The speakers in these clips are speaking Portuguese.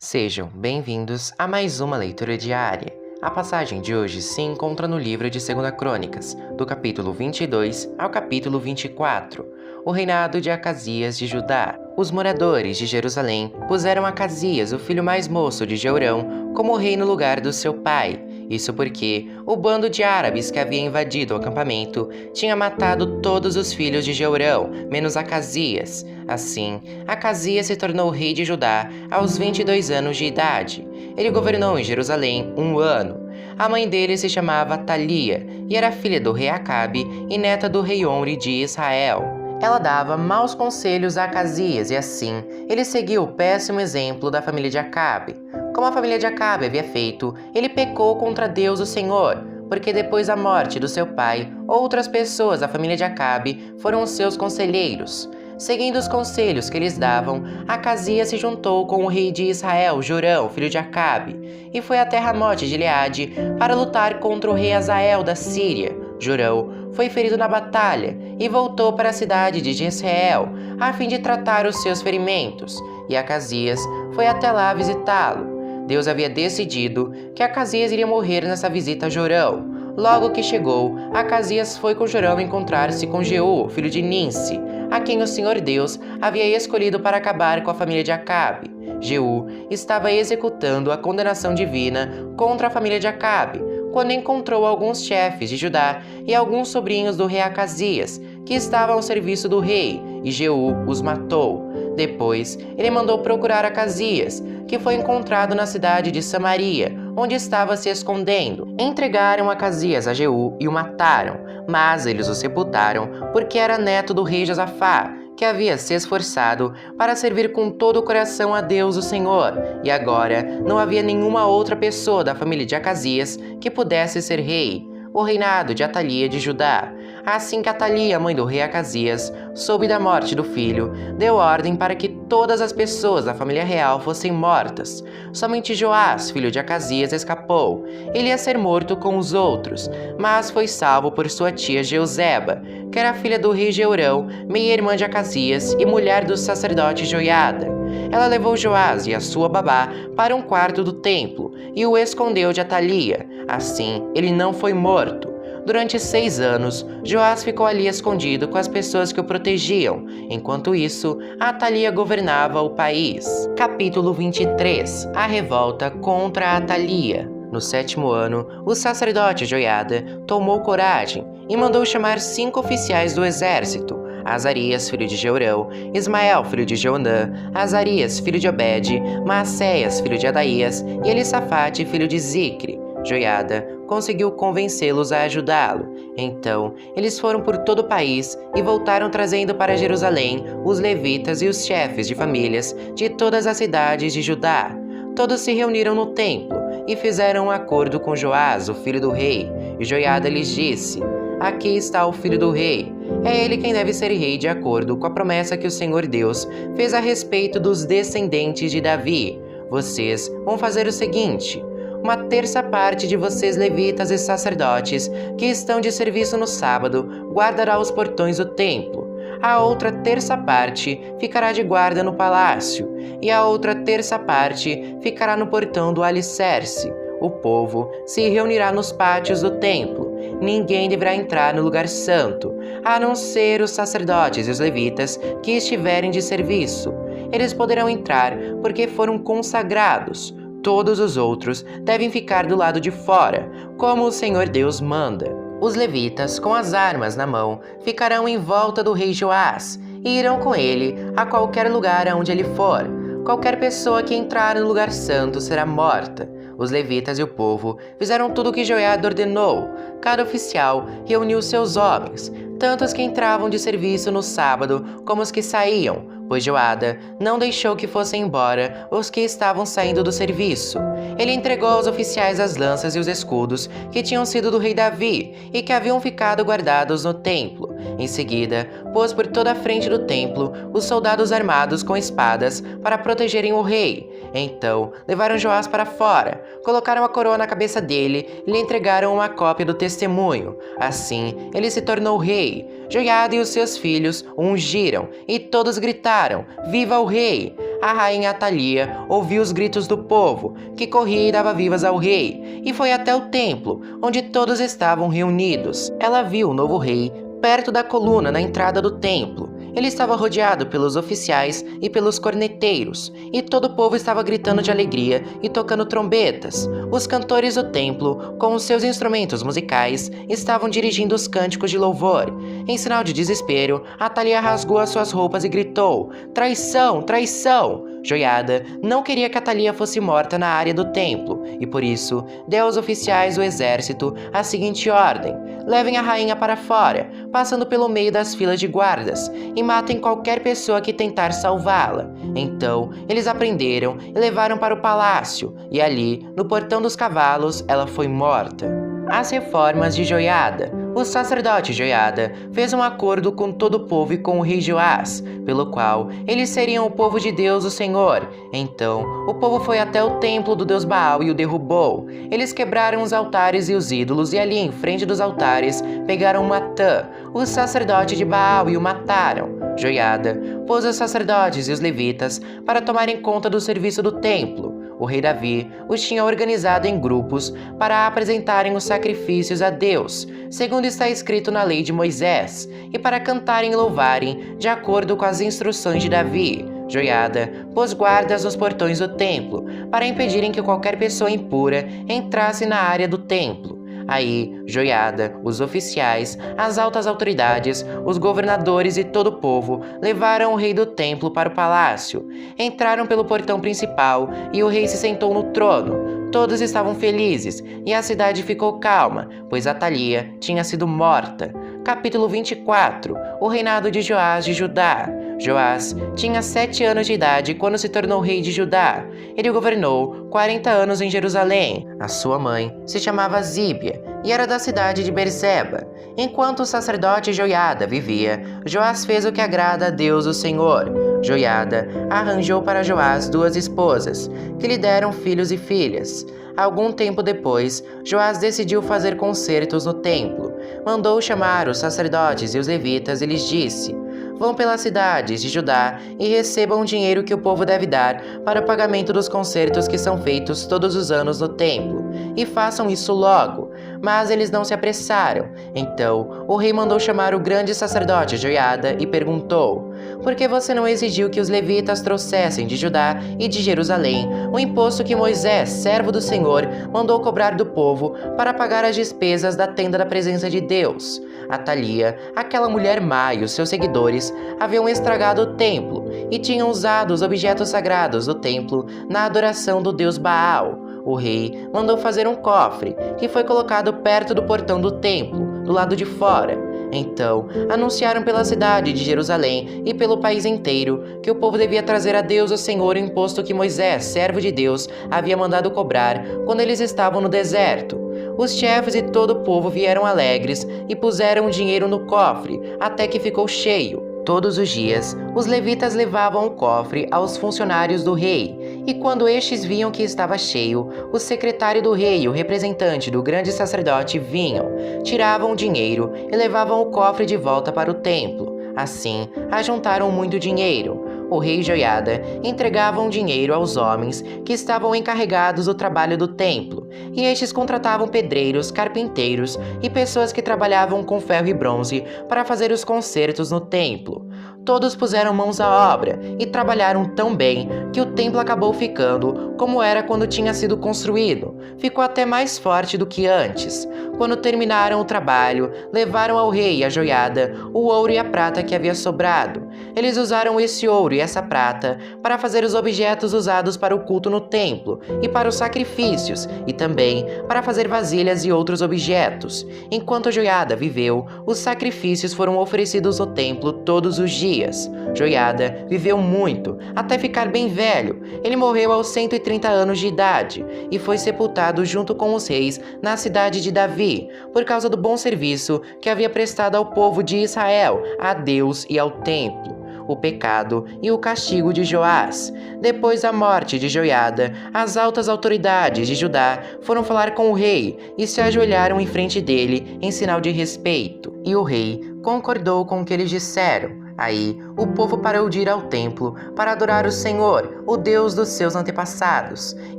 Sejam bem-vindos a mais uma leitura diária. A passagem de hoje se encontra no livro de 2 Crônicas, do capítulo 22 ao capítulo 24, o reinado de Acasias de Judá. Os moradores de Jerusalém puseram Acasias, o filho mais moço de Jeorão, como rei no lugar do seu pai. Isso porque o bando de árabes que havia invadido o acampamento tinha matado todos os filhos de Jeorão, menos Acasias. Assim, Acasias se tornou rei de Judá aos 22 anos de idade. Ele governou em Jerusalém 1 ano. A mãe dele se chamava Atalia e era filha do rei Acabe e neta do rei Omri de Israel. Ela dava maus conselhos a Acasias e assim ele seguiu o péssimo exemplo da família de Acabe. Como a família de Acabe havia feito, ele pecou contra Deus o Senhor, porque depois da morte do seu pai, outras pessoas da família de Acabe foram os seus conselheiros. Seguindo os conselhos que eles davam, Acasias se juntou com o rei de Israel, Jorão, filho de Acabe, e foi até Ramote de Gileade para lutar contra o rei Hazael da Síria. Jorão foi ferido na batalha e voltou para a cidade de Jezreel, a fim de tratar os seus ferimentos, e Acasias foi até lá visitá-lo. Deus havia decidido que Acasias iria morrer nessa visita a Jorão. Logo que chegou, Acasias foi com Jorão encontrar-se com Jeú, filho de Ninsi, a quem o Senhor Deus havia escolhido para acabar com a família de Acabe. Jeú estava executando a condenação divina contra a família de Acabe, quando encontrou alguns chefes de Judá e alguns sobrinhos do rei Acasias, que estavam ao serviço do rei, e Jeú os matou. Depois, ele mandou procurar Acasias, que foi encontrado na cidade de Samaria, onde estava se escondendo. Entregaram Acasias a Jeú e o mataram, mas eles o sepultaram porque era neto do rei Josafá, que havia se esforçado para servir com todo o coração a Deus o Senhor, e agora não havia nenhuma outra pessoa da família de Acasias que pudesse ser rei. O reinado de Atalia de Judá. Assim que Atalia, mãe do rei Acasias, soube da morte do filho, deu ordem para que todas as pessoas da família real fossem mortas. Somente Joás, filho de Acasias, escapou. Ele ia ser morto com os outros, mas foi salvo por sua tia Jeuzeba, que era filha do rei Jeorão, meia-irmã de Acasias e mulher do sacerdote Joiada. Ela levou Joás e a sua babá para um quarto do templo e o escondeu de Atalia. Assim, ele não foi morto. Durante 6 anos, Joás ficou ali escondido com as pessoas que o protegiam. Enquanto isso, Atalia governava o país. Capítulo 23. A revolta contra Atalia. No 7º ano, o sacerdote Joiada tomou coragem e mandou chamar 5 oficiais do exército: Azarias, filho de Jeorão, Ismael, filho de Joanã, Azarias, filho de Obed, Maacéias, filho de Adaías, e Elisafate, filho de Zicre. Joiada conseguiu convencê-los a ajudá-lo. Então, eles foram por todo o país e voltaram trazendo para Jerusalém os levitas e os chefes de famílias de todas as cidades de Judá. Todos se reuniram no templo e fizeram um acordo com Joás, o filho do rei. E Joiada lhes disse: "Aqui está o filho do rei. É ele quem deve ser rei de acordo com a promessa que o Senhor Deus fez a respeito dos descendentes de Davi. Vocês vão fazer o seguinte: uma terça parte de vocês levitas e sacerdotes que estão de serviço no sábado guardará os portões do templo. A outra terça parte ficará de guarda no palácio, e a outra terça parte ficará no portão do alicerce. O povo se reunirá nos pátios do templo. Ninguém deverá entrar no lugar santo, a não ser os sacerdotes e os levitas que estiverem de serviço. Eles poderão entrar porque foram consagrados. Todos os outros devem ficar do lado de fora, como o Senhor Deus manda." Os levitas, com as armas na mão, ficarão em volta do rei Joás e irão com ele a qualquer lugar aonde ele for. Qualquer pessoa que entrar no lugar santo será morta. Os levitas e o povo fizeram tudo o que Joiada ordenou. Cada oficial reuniu seus homens, tanto os que entravam de serviço no sábado como os que saíam, pois Joiada não deixou que fossem embora os que estavam saindo do serviço. Ele entregou aos oficiais as lanças e os escudos que tinham sido do rei Davi e que haviam ficado guardados no templo, Em seguida, pôs por toda a frente do templo os soldados armados com espadas para protegerem o rei. Então, levaram Joás para fora, colocaram a coroa na cabeça dele e lhe entregaram uma cópia do testemunho. Assim, ele se tornou rei. Joiada e os seus filhos o ungiram, e todos gritaram: "Viva o rei!" A rainha Atalia ouviu os gritos do povo, que corria e dava vivas ao rei, e foi até o templo, onde todos estavam reunidos. Ela viu o novo rei perto da coluna na entrada do templo. Ele estava rodeado pelos oficiais e pelos corneteiros, e todo o povo estava gritando de alegria e tocando trombetas. Os cantores do templo, com os seus instrumentos musicais, estavam dirigindo os cânticos de louvor. Em sinal de desespero, Atalia rasgou as suas roupas e gritou: "Traição! Traição!" Joiada não queria que Atalia fosse morta na área do templo, e por isso deu aos oficiais do exército a seguinte ordem: levem a rainha para fora, passando pelo meio das filas de guardas, e matem qualquer pessoa que tentar salvá-la. Então, eles a prenderam e levaram para o palácio, e ali, no portão dos cavalos, ela foi morta. As reformas de Joiada. O sacerdote Joiada fez um acordo com todo o povo e com o rei Joás, pelo qual eles seriam o povo de Deus, o Senhor. Então, o povo foi até o templo do deus Baal e o derrubou. Eles quebraram os altares e os ídolos, e ali em frente dos altares pegaram Matã, o sacerdote de Baal, e o mataram. Joiada pôs os sacerdotes e os levitas para tomarem conta do serviço do templo. O rei Davi os tinha organizado em grupos para apresentarem os sacrifícios a Deus, segundo está escrito na lei de Moisés, e para cantarem e louvarem de acordo com as instruções de Davi. Joiada pôs guardas nos portões do templo, para impedirem que qualquer pessoa impura entrasse na área do templo. Aí, Joiada, os oficiais, as altas autoridades, os governadores e todo o povo levaram o rei do templo para o palácio. Entraram pelo portão principal e o rei se sentou no trono. Todos estavam felizes e a cidade ficou calma, pois Atalia tinha sido morta. Capítulo 24. O reinado de Joás de Judá. Joás tinha 7 anos de idade quando se tornou rei de Judá. Ele governou 40 anos em Jerusalém. A sua mãe se chamava Zíbia e era da cidade de Berseba. Enquanto o sacerdote Joiada vivia, Joás fez o que agrada a Deus, o Senhor. Joiada arranjou para Joás 2 esposas, que lhe deram filhos e filhas. Algum tempo depois, Joás decidiu fazer concertos no templo. Mandou chamar os sacerdotes e os levitas e lhes disse: "Vão pelas cidades de Judá e recebam o dinheiro que o povo deve dar para o pagamento dos concertos que são feitos todos os anos no templo, e façam isso logo." Mas eles não se apressaram. Então, o rei mandou chamar o grande sacerdote Joiada e perguntou: "Por que você não exigiu que os levitas trouxessem de Judá e de Jerusalém o imposto que Moisés, servo do Senhor, mandou cobrar do povo para pagar as despesas da tenda da presença de Deus?" Atalia, aquela mulher má e os seus seguidores haviam estragado o templo e tinham usado os objetos sagrados do templo na adoração do deus Baal. O rei mandou fazer um cofre, que foi colocado perto do portão do templo, do lado de fora. Então, anunciaram pela cidade de Jerusalém e pelo país inteiro que o povo devia trazer a Deus, o Senhor, o imposto que Moisés, servo de Deus, havia mandado cobrar quando eles estavam no deserto. Os chefes e todo o povo vieram alegres e puseram o dinheiro no cofre, até que ficou cheio. Todos os dias, os levitas levavam o cofre aos funcionários do rei, e quando estes viam que estava cheio, o secretário do rei e o representante do grande sacerdote vinham, tiravam o dinheiro e levavam o cofre de volta para o templo. Assim, ajuntaram muito dinheiro. O rei Joiada entregava o dinheiro aos homens que estavam encarregados do trabalho do templo, e estes contratavam pedreiros, carpinteiros e pessoas que trabalhavam com ferro e bronze para fazer os concertos no templo. Todos puseram mãos à obra e trabalharam tão bem que o templo acabou ficando como era quando tinha sido construído. Ficou até mais forte do que antes. Quando terminaram o trabalho, levaram ao rei e à Joiada o ouro e a prata que havia sobrado. Eles usaram esse ouro e essa prata para fazer os objetos usados para o culto no templo e para os sacrifícios, e também para fazer vasilhas e outros objetos. Enquanto Joiada viveu, os sacrifícios foram oferecidos no templo todos os dias. Zacarias. Joiada viveu muito, até ficar bem velho. Ele morreu aos 130 anos de idade e foi sepultado junto com os reis na cidade de Davi, por causa do bom serviço que havia prestado ao povo de Israel, a Deus e ao templo. O pecado e o castigo de Joás. Depois da morte de Joiada, as altas autoridades de Judá foram falar com o rei e se ajoelharam em frente dele em sinal de respeito. E o rei concordou com o que eles disseram. Aí, o povo parou de ir ao templo para adorar o Senhor, o Deus dos seus antepassados,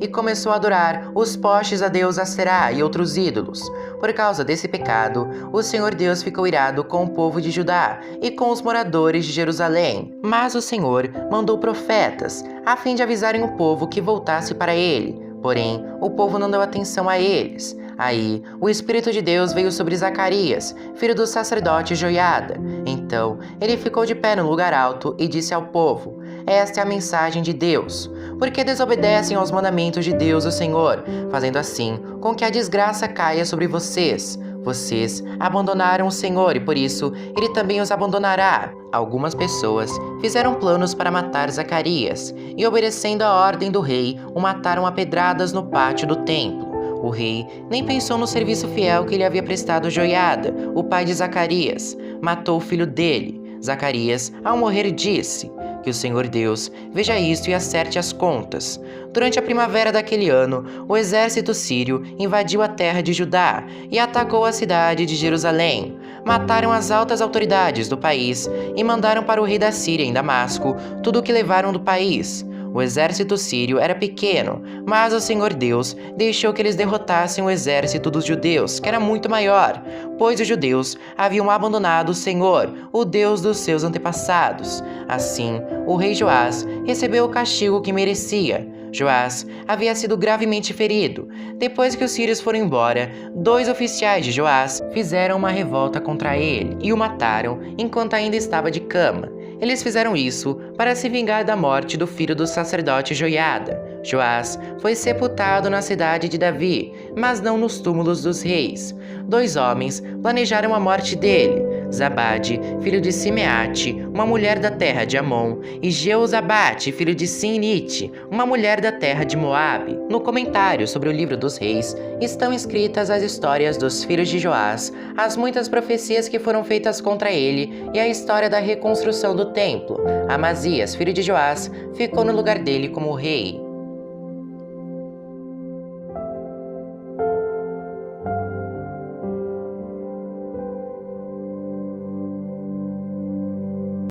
e começou a adorar os postes a Deus Aserá e outros ídolos. Por causa desse pecado, o Senhor Deus ficou irado com o povo de Judá e com os moradores de Jerusalém. Mas o Senhor mandou profetas, a fim de avisarem o povo que voltasse para ele. Porém, o povo não deu atenção a eles. Aí, o Espírito de Deus veio sobre Zacarias, filho do sacerdote Joiada. Então, ele ficou de pé no lugar alto e disse ao povo: Esta é a mensagem de Deus. Porque desobedecem aos mandamentos de Deus, o Senhor, fazendo assim com que a desgraça caia sobre vocês. Vocês abandonaram o Senhor e por isso ele também os abandonará. Algumas pessoas fizeram planos para matar Zacarias e, obedecendo a ordem do rei, o mataram a pedradas no pátio do templo. O rei nem pensou no serviço fiel que ele havia prestado a Joiada, o pai de Zacarias. Matou o filho dele. Zacarias, ao morrer, disse: Que o Senhor Deus veja isto e acerte as contas. Durante a primavera daquele ano, o exército sírio invadiu a terra de Judá e atacou a cidade de Jerusalém. Mataram as altas autoridades do país e mandaram para o rei da Síria em Damasco tudo o que levaram do país. O exército sírio era pequeno, mas o Senhor Deus deixou que eles derrotassem o exército dos judeus, que era muito maior, pois os judeus haviam abandonado o Senhor, o Deus dos seus antepassados. Assim, o rei Joás recebeu o castigo que merecia. Joás havia sido gravemente ferido. Depois que os sírios foram embora, 2 oficiais de Joás fizeram uma revolta contra ele e o mataram enquanto ainda estava de cama. Eles fizeram isso para se vingar da morte do filho do sacerdote Joiada. Joás foi sepultado na cidade de Davi, mas não nos túmulos dos reis. 2 homens planejaram a morte dele: Zabade, filho de Simeate, uma mulher da terra de Amon, e Jeozabate, filho de Sinite, uma mulher da terra de Moabe. No comentário sobre o livro dos reis, estão escritas as histórias dos filhos de Joás, as muitas profecias que foram feitas contra ele e a história da reconstrução do templo. Amazias, filho de Joás, ficou no lugar dele como rei.